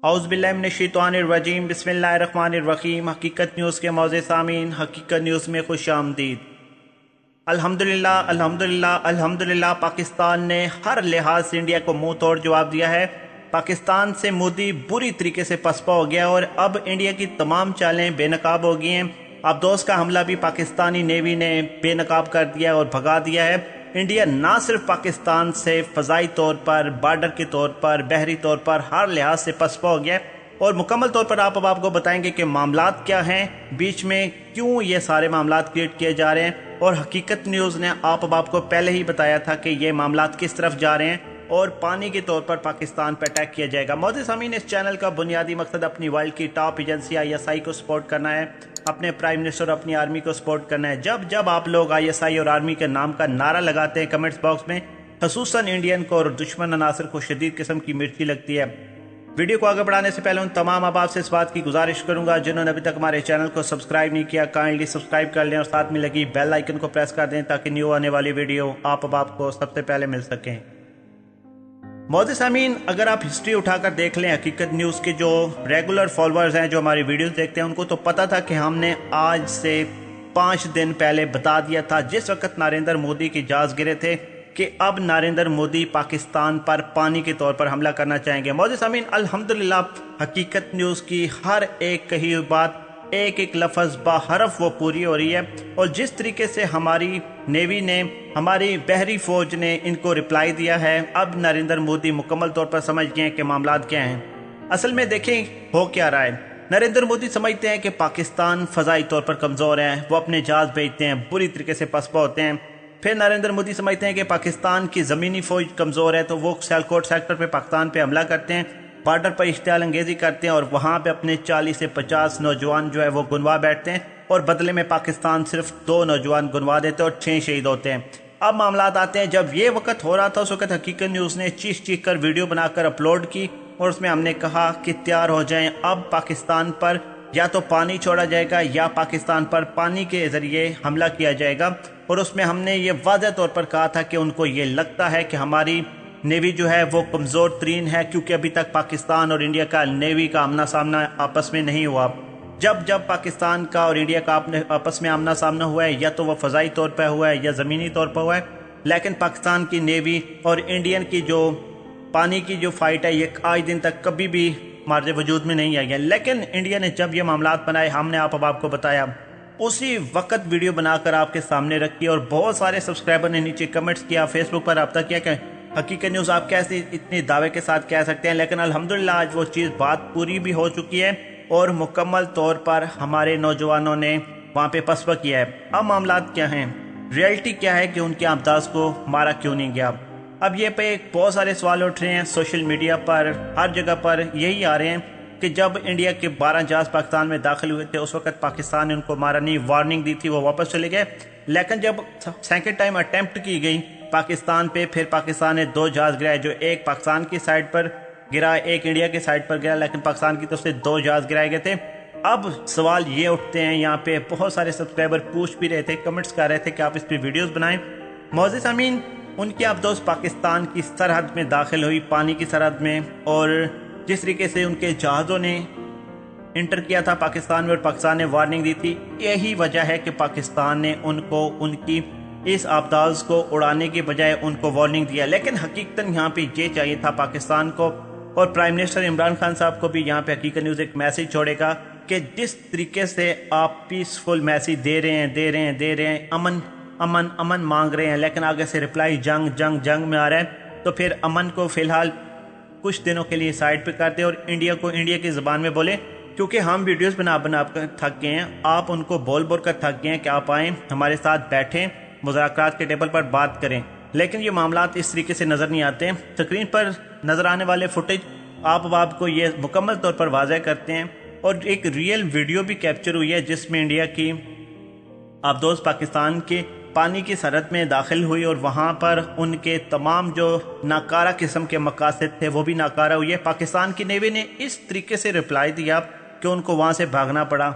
औज़ुबिल्लाहिमिनश्शैतानिर्रजीम बिस्मिल्लाहिर्रहमानिर्रहीम। हकीकत न्यूज़ के मौज़े सामीन, हकीकत न्यूज़ में खुश आमदीद। अल्हम्दुलिल्लाह अल्हम्दुलिल्लाह अल्हम्दुलिल्लाह, पाकिस्तान ने हर लिहाज से इंडिया को मुंह तोड़ जवाब दिया है। पाकिस्तान से मोदी बुरी तरीके से पसपा हो गया और अब इंडिया की तमाम चालें बेनकाब हो गई हैं। अब्दोस का हमला भी पाकिस्तानी नेवी ने बेनकाब कर दिया और भगा दिया है। इंडिया ना सिर्फ पाकिस्तान से फ़ज़ाई तौर पर, बॉर्डर के तौर पर, बहरी तौर पर हर लिहाज से पसपा हो गया है। और मुकम्मल तौर पर अब आपको बताएंगे कि मामलात क्या हैं, बीच में क्यों ये सारे मामलात क्रिएट किए जा रहे हैं। और हकीकत न्यूज़ ने आपको पहले ही बताया था कि ये मामलात किस तरफ जा रहे हैं और पानी के तौर पर पाकिस्तान पर अटैक किया जाएगा। मौजूद सामीन, इस चैनल का बुनियादी मकसद अपनी वर्ल्ड की टॉप एजेंसी ISI को सपोर्ट करना है, अपने प्राइम मिनिस्टर और अपनी आर्मी को सपोर्ट करना है। जब जब आप लोग ISI और आर्मी के नाम का नारा लगाते हैं कमेंट्स बॉक्स में, खसूसन इंडियन को और दुश्मन अनासर को शदीद किस्म की मिर्ची लगती है। वीडियो को आगे बढ़ाने से पहले उन तमाम अहबाब से इस बात की गुजारिश करूंगा जिन्होंने अभी तक हमारे चैनल को सब्सक्राइब नहीं किया, काइंडली सब्सक्राइब कर लें और साथ में लगी बेल आइकन को प्रेस कर दें ताकि न्यू आने वाली वीडियो आपको सबसे पहले मिल सकें। मौजूद सामीन, अगर आप हिस्ट्री उठाकर देख लें, हकीकत न्यूज़ के जो रेगुलर फॉलोअर्स हैं, जो हमारी वीडियोस देखते हैं, उनको तो पता था कि हमने आज से 5 दिन पहले बता दिया था, जिस वक्त नरेंद्र मोदी की जहाज गिरे थे, कि अब नरेंद्र मोदी पाकिस्तान पर पानी के तौर पर हमला करना चाहेंगे। मौजूद सामीन, अल्हम्दुलिल्लाह हकीकत न्यूज़ की हर एक कही हुई बात, एक एक लफ्ज़ बाहरफ वो पूरी हो रही है। और जिस तरीके से हमारी नेवी ने, हमारी बहरी फौज ने इनको रिप्लाई दिया है, अब नरेंद्र मोदी मुकम्मल तौर पर समझ गए हैं कि मामलात क्या हैं। असल में देखें हो क्या रहा है। नरेंद्र मोदी समझते हैं कि पाकिस्तान फ़ज़ाई तौर पर कमज़ोर है, वो अपने जहाज़ भेजते हैं, बुरी तरीके से पसपा होते हैं। फिर नरेंद्र मोदी समझते हैं कि पाकिस्तान की ज़मीनी फ़ौज कमज़ोर है, तो वो सियालकोट सेक्टर पर पाकिस्तान पर हमला करते हैं, बॉर्डर पर इश्तियाल अंगेज़ी करते हैं और वहाँ पे अपने 40 से 50 नौजवान जो है वो गुनवा बैठते हैं और बदले में पाकिस्तान सिर्फ 2 नौजवान गुनवा देते हैं और 6 शहीद होते हैं। अब मामलात आते हैं, जब ये वक्त हो रहा था उस वक्त हकीकत न्यूज़ ने चीख कर वीडियो बनाकर अपलोड की और उसमें हमने कहा कि तैयार हो जाएं, अब पाकिस्तान पर या तो पानी छोड़ा जाएगा या पाकिस्तान पर पानी के ज़रिए हमला किया जाएगा। और उसमें हमने ये वाज़ह तौर पर कहा था कि उनको ये लगता है कि हमारी नेवी जो है वो कमज़ोर तरीन है, क्योंकि अभी तक पाकिस्तान और इंडिया का नेवी का आमना सामना आपस में नहीं हुआ। जब जब पाकिस्तान का और इंडिया का आपस में आमना सामना हुआ है, या तो वह फ़ज़ाई तौर पर हुआ है या ज़मीनी तौर पर हुआ है, लेकिन पाकिस्तान की नेवी और इंडियन की जो पानी की जो फ़ाइट है, ये आज दिन तक कभी भी हमारे वजूद में नहीं आई है। लेकिन इंडिया ने जब ये मामलात बनाए, हमने आपको बताया, उसी वक्त वीडियो बनाकर आपके सामने रखी और बहुत सारे सब्सक्राइबर ने नीचे कमेंट्स किया, फेसबुक पर रब्ता किया कि हकीकत न्यूज़ आप कैसे इतने दावे के साथ कह सकते हैं। लेकिन अल्हम्दुलिल्लाह आज वो चीज़ बात पूरी भी हो चुकी है और मुकम्मल तौर पर हमारे नौजवानों ने वहाँ पे पसपा किया है। अब मामलात क्या हैं, रियलिटी क्या है कि उनके अब्दास को मारा क्यों नहीं गया। अब ये पे बहुत सारे सवाल उठ रहे हैं सोशल मीडिया पर, हर जगह पर यही आ रहे हैं कि जब इंडिया के 12 जहाज पाकिस्तान में दाखिल हुए थे उस वक्त पाकिस्तान ने उनको मारा नहीं, वार्निंग दी थी, वो वापस चले गए। लेकिन जब सेकंड टाइम अटेम्प्ट की गई पाकिस्तान पे, फिर पाकिस्तान ने 2 जहाज गिराए, जो एक पाकिस्तान की साइड पर गिरा, एक इंडिया की साइड पर गिरा, लेकिन पाकिस्तान की तरफ से 2 जहाज गिराए गए थे। अब सवाल ये उठते हैं, यहाँ पे बहुत सारे सब्सक्राइबर पूछ भी रहे थे, कमेंट्स कर रहे थे कि आप इस पर वीडियोस बनाएं। मौजूद सामीन, उनकी अब्दोस पाकिस्तान की सरहद में दाखिल हुई, पानी की सरहद में, और जिस तरीके से उनके जहाज़ों ने इंटर किया था पाकिस्तान में और पाकिस्तान ने वार्निंग दी थी, यही वजह है कि पाकिस्तान ने उनको उनकी इस आबदाज को उड़ाने के बजाय उनको वार्निंग दिया। लेकिन हकीकतन यहाँ पे ये चाहिए था पाकिस्तान को, और प्राइम मिनिस्टर इमरान खान साहब को भी यहाँ पे हकीकत न्यूज़ एक मैसेज छोड़ेगा कि जिस तरीके से आप पीसफुल मैसेज दे रहे हैं, अमन अमन अमन मांग रहे हैं, लेकिन आगे से रिप्लाई जंग जंग जंग में आ रहा है, तो फिर अमन को फिलहाल कुछ दिनों के लिए साइड पे कर दे और इंडिया को इंडिया की ज़बान में बोले, क्योंकि हम वीडियोस बना कर थक गए हैं, आप उनको बोल कर थक गए हैं कि आप आएँ हमारे साथ बैठें, मुज़ाकरात के टेबल पर बात करें। लेकिन ये मामलात इस तरीके से नज़र नहीं आते हैं। स्क्रीन पर नज़र आने वाले फुटेज आपको ये मुकम्मल तौर पर वाज़ह करते हैं, और एक रियल वीडियो भी कैप्चर हुई है जिसमें इंडिया की अब्दोस पाकिस्तान के पानी की सरहद में दाखिल हुई और वहाँ पर उनके तमाम जो नाकारा किस्म के मकासद थे वो भी नाकारा हुई है। पाकिस्तान की नेवी ने इस तरीके से रिप्लाई दिया कि उनको वहाँ से भागना पड़ा।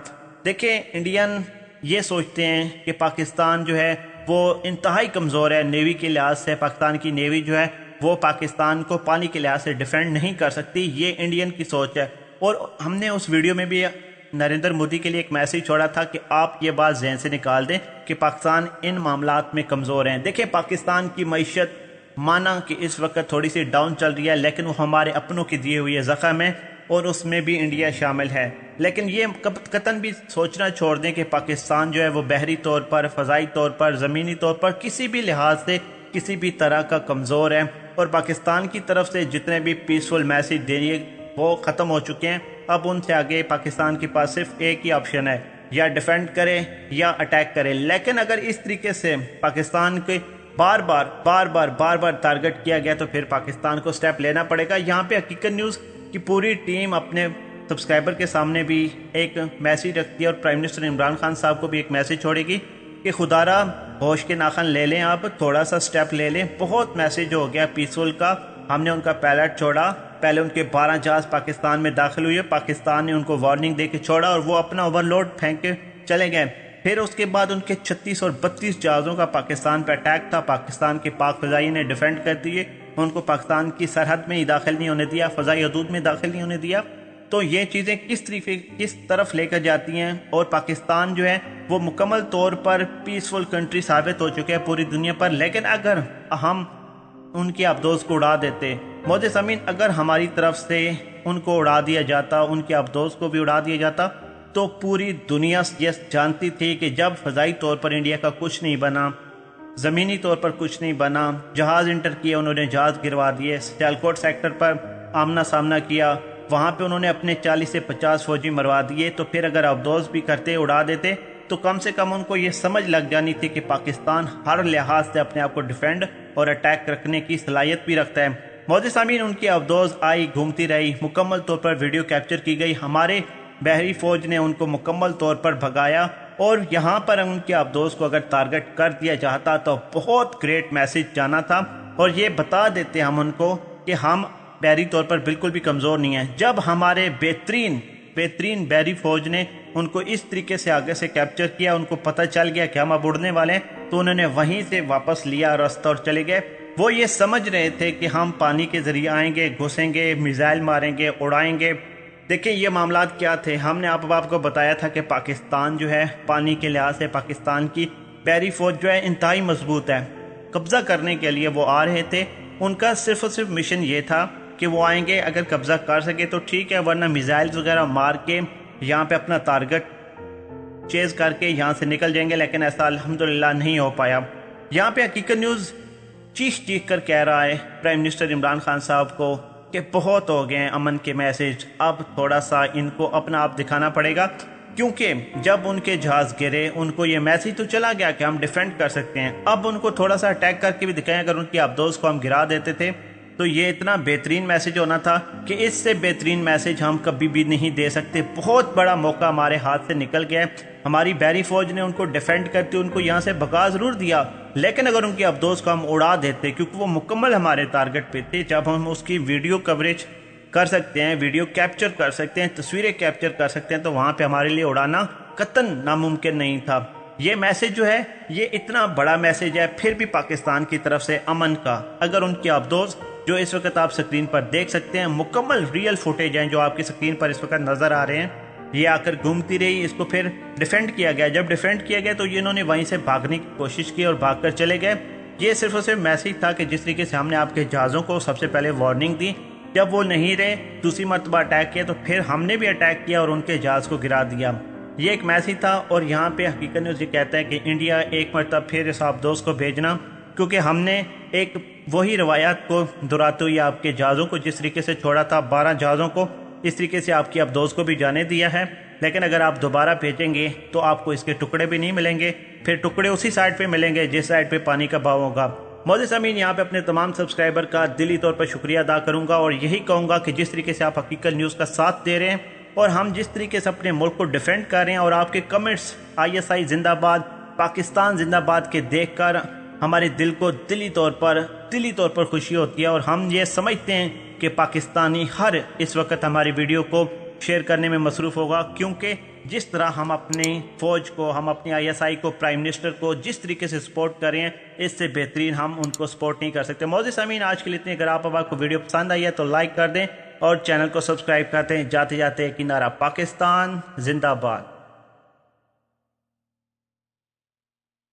देखिए, इंडियन ये सोचते हैं कि पाकिस्तान जो है वो इंतहाई कमज़ोर है नेवी के लिहाज से। पाकिस्तान की नेवी जो है وہ پاکستان کو پانی کے لحاظ سے ڈیفینڈ نہیں کر سکتی. یہ انڈین کی سوچ ہے. اور ہم نے اس ویڈیو میں بھی نریندر مودی کے لیے ایک میسیج چھوڑا تھا کہ آپ یہ بات ذہن سے نکال دیں کہ پاکستان ان معاملات میں کمزور ہیں. دیکھیں پاکستان کی معیشت مانا کہ اس وقت تھوڑی سی ڈاؤن چل رہی ہے، لیکن وہ ہمارے اپنوں کی دیے ہوئے زخم ہے اور اس میں بھی انڈیا شامل ہے. لیکن یہ قطعاً بھی سوچنا چھوڑ دیں کہ پاکستان جو ہے وہ بحری طور پر، فضائی طور پر، زمینی طور پر کسی بھی لحاظ سے کسی بھی طرح کا کمزور ہے. اور پاکستان کی طرف سے جتنے بھی پیسفل میسیج دیے وہ ختم ہو چکے ہیں. اب ان سے آگے پاکستان کے پاس صرف ایک ہی آپشن ہے، یا ڈیفینڈ کرے یا اٹیک کرے. لیکن اگر اس طریقے سے پاکستان کے بار بار ٹارگٹ کیا گیا تو پھر پاکستان کو سٹیپ لینا پڑے گا. یہاں پہ حقیقت نیوز کی پوری ٹیم اپنے سبسکرائبر کے سامنے بھی ایک میسیج رکھتی ہے اور پرائم منسٹر عمران خان صاحب کو بھی ایک میسیج چھوڑے گی کہ خدا را ہوش کے ناخن لے لیں، آپ تھوڑا سا سٹیپ لے لیں. بہت میسیج ہو گیا پیسفل کا. ہم نے ان کا پائلٹ چھوڑا، پہلے ان کے 12 جہاز پاکستان میں داخل ہوئے، پاکستان نے ان کو وارننگ دے کے چھوڑا اور وہ اپنا اوور لوڈ پھینک کے چلے گئے. پھر اس کے بعد ان کے 36 اور 32 جہازوں کا پاکستان پہ اٹیک تھا. پاکستان کے پاک فضائی نے ڈیفینڈ کر دیے، ان کو پاکستان کی سرحد میں ہی داخل نہیں ہونے دیا، فضائی حدود میں داخل نہیں ہونے دیا. تو یہ چیزیں کس طرف لے کر جاتی ہیں. اور پاکستان جو ہے وہ مکمل طور پر پیسفل کنٹری ثابت ہو چکے ہیں پوری دنیا پر. لیکن اگر ہم ان کے ابدوز کو اڑا دیتے، معزز سامعین، اگر ہماری طرف سے ان کو اڑا دیا جاتا، ان کے ابدوز کو بھی اڑا دیا جاتا، تو پوری دنیا یہ جانتی تھی کہ جب فضائی طور پر انڈیا کا کچھ نہیں بنا، زمینی طور پر کچھ نہیں بنا، جہاز انٹر کیے، انہوں نے جہاز گروا دیے، سیالکوٹ سیکٹر پر آمنا سامنا کیا، وہاں پہ انہوں نے اپنے 40 سے 50 فوجی مروا دیے. تو پھر اگر ابدوز بھی کرتے، اڑا دیتے، تو کم سے کم ان کو یہ سمجھ لگ جانی تھی کہ پاکستان ہر لحاظ سے اپنے آپ کو ڈیفینڈ اور اٹیک رکھنے کی صلاحیت بھی رکھتا ہے. معزز سامعین، ان کی ابدوز آئی، گھومتی رہی، مکمل طور پر ویڈیو کیپچر کی گئی. ہمارے بحری فوج نے ان کو مکمل طور پر بھگایا اور یہاں پر ان کے ابدوز کو اگر ٹارگٹ کر دیا جاتا تو بہت گریٹ میسیج جانا تھا اور یہ بتا دیتے ہم ان کو کہ ہم بحری طور پر بالکل بھی کمزور نہیں ہیں. جب ہمارے بہترین بحری فوج نے ان کو اس طریقے سے آگے سے کیپچر کیا، ان کو پتہ چل گیا کہ ہم اب اڑنے والے ہیں، تو انہوں نے وہیں سے واپس لیا راستہ اور چلے گئے. وہ یہ سمجھ رہے تھے کہ ہم پانی کے ذریعے آئیں گے، گھسیں گے، میزائل ماریں گے، اڑائیں گے. دیکھیں یہ معاملات کیا تھے. ہم نے آپ کو بتایا تھا کہ پاکستان جو ہے پانی کے لحاظ سے پاکستان کی بحری فوج جو ہے انتہائی مضبوط ہے. قبضہ کرنے کے لیے وہ آ رہے تھے. ان کا صرف مشن یہ تھا کہ وہ آئیں گے، اگر قبضہ کر سکے تو ٹھیک ہے، ورنہ میزائلز وغیرہ مار کے یہاں پہ اپنا ٹارگٹ چیز کر کے یہاں سے نکل جائیں گے. لیکن ایسا الحمدللہ نہیں ہو پایا. یہاں پہ حقیقت نیوز چیخ کر کہہ رہا ہے پرائم منسٹر عمران خان صاحب کو کہ بہت ہو گئے ہیں امن کے میسیج، اب تھوڑا سا ان کو اپنا آپ دکھانا پڑے گا. کیونکہ جب ان کے جہاز گرے ان کو یہ میسیج تو چلا گیا کہ ہم ڈیفینڈ کر سکتے ہیں. اب ان کو تھوڑا سا اٹیک کر کے بھی دکھائیں. اگر ان کی ابدوز کو ہم گرا دیتے تھے تو یہ اتنا بہترین میسیج ہونا تھا کہ اس سے بہترین میسیج ہم کبھی بھی نہیں دے سکتے. بہت بڑا موقع ہمارے ہاتھ سے نکل گیا ہے. ہماری بحری فوج نے ان کو ڈیفینڈ کرتے ان کو یہاں سے بھگا ضرور دیا، لیکن اگر ان کی ابدوز کو ہم اڑا دیتے، کیونکہ وہ مکمل ہمارے ٹارگٹ پہ تھے، جب ہم اس کی ویڈیو کوریج کر سکتے ہیں، ویڈیو کیپچر کر سکتے ہیں، تصویریں کیپچر کر سکتے ہیں، تو وہاں پہ ہمارے لیے اڑانا قطعاً ناممکن نہیں تھا. یہ میسیج جو ہے یہ اتنا بڑا میسیج ہے پھر بھی پاکستان کی طرف سے امن کا. اگر ان کی ابدوز جو اس وقت آپ سکرین پر دیکھ سکتے ہیں، مکمل ریئل فوٹیج ہیں جو آپ کی سکرین پر اس وقت نظر آ رہے ہیں، یہ آ کر گھومتی رہی، اس کو پھر ڈیفینڈ کیا گیا. جب ڈیفینڈ کیا گیا تو انہوں نے وہیں سے بھاگنے کی کوشش کی اور بھاگ کر چلے گئے. یہ صرف اور صرف میسیج تھا کہ جس طریقے سے ہم نے آپ کے جہازوں کو سب سے پہلے وارننگ دی، جب وہ نہیں رہے دوسری مرتبہ اٹیک کیا تو پھر ہم نے بھی اٹیک کیا اور ان کے جہاز کو گرا دیا. یہ ایک میسیج تھا. اور یہاں پہ حقیقت نیوز یہ کہتا ہے کہ انڈیا ایک مرتبہ پھر اس ابدوز کو بھیجنا، کیونکہ ہم نے ایک وہی روایات کو دہراتے ہوئے آپ کے جہازوں کو جس طریقے سے چھوڑا تھا، 12 جہازوں کو، اس طریقے سے آپ کی ابدوز کو بھی جانے دیا ہے. لیکن اگر آپ دوبارہ بھیجیں گے تو آپ کو اس کے ٹکڑے بھی نہیں ملیں گے، پھر ٹکڑے اسی سائڈ پہ ملیں گے جس سائڈ پہ پانی کا بہاؤ ہوگا. معزز سامعین، یہاں پہ اپنے تمام سبسکرائبر کا دلی طور پر شکریہ ادا کروں گا اور یہی کہوں گا کہ جس طریقے سے آپ حقیقت نیوز کا ساتھ دے رہے ہیں اور ہم جس طریقے سے اپنے ملک کو ڈیفینڈ کر رہے ہیں، اور آپ کے کمنٹس ISI زندہ باد، پاکستان زندہ باد کے دیکھ کر ہمارے دل کو دلی طور پر خوشی ہوتی ہے. اور ہم یہ سمجھتے ہیں کہ پاکستانی ہر اس وقت ہماری ویڈیو کو شیئر کرنے میں مصروف ہوگا، کیونکہ جس طرح ہم اپنی فوج کو، ہم اپنی ISI کو، پرائم منسٹر کو جس طریقے سے سپورٹ کر رہے ہیں، اس سے بہترین ہم ان کو سپورٹ نہیں کر سکتے۔ معزز سامعین، آج کے لیے اتنے۔ اگر آپ کو ویڈیو پسند آئی ہے تو لائک کر دیں اور چینل کو سبسکرائب کرتے ہیں۔ جاتے جاتے ایک نعرہ پاکستان زندہ باد۔